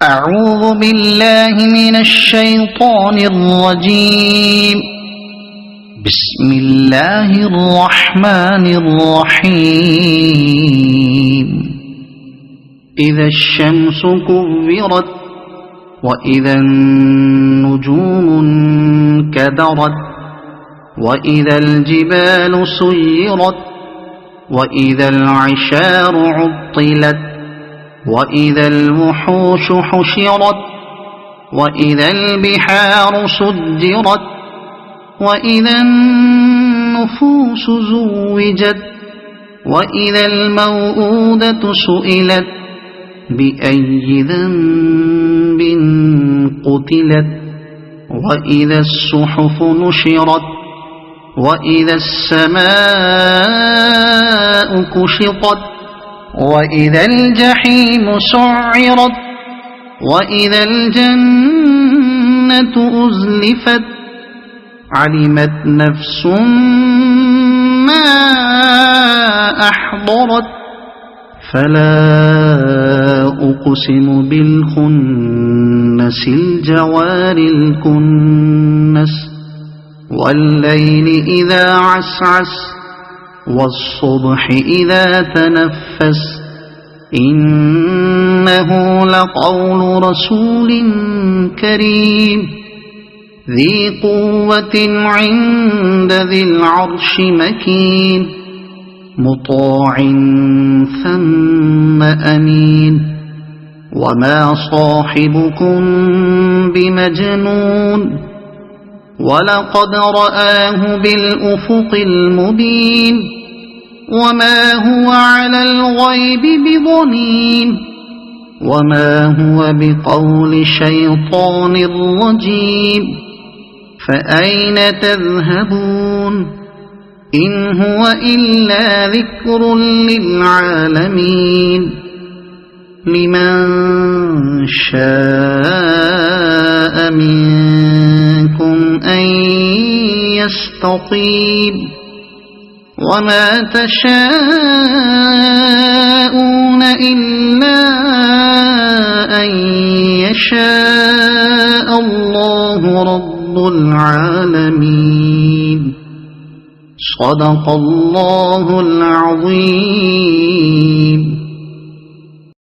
أعوذ بالله من الشيطان الرجيم. بسم الله الرحمن الرحيم. إذا الشمس كورت وإذا النجوم انكدرت وإذا الجبال سيرت وإذا العشار عطلت وإذا الوحوش حشرت وإذا البحار سجرت وإذا النفوس زوجت وإذا الموءودة سئلت بأي ذنب قتلت وإذا الصحف نشرت وإذا السماء كشطت وإذا الجحيم سعرت وإذا الجنة أزلفت علمت نفس ما أحضرت فلا أقسم بالخنس الجوار الكنس والليل إذا عسعس والصبح إذا تنفس إنه لقول رسول كريم ذي قوة عند ذي العرش مكين مطاع ثم أمين وما صاحبكم بمجنون ولقد رآه بالأفق المبين وما هو على الغيب بضنين وما هو بقول شيطان رجيم فأين تذهبون إن هو إلا ذكر للعالمين لمن شاء منكم أن يستقيم وما تشاءون إلا أن يشاء الله رب العالمين. صدق الله العظيم.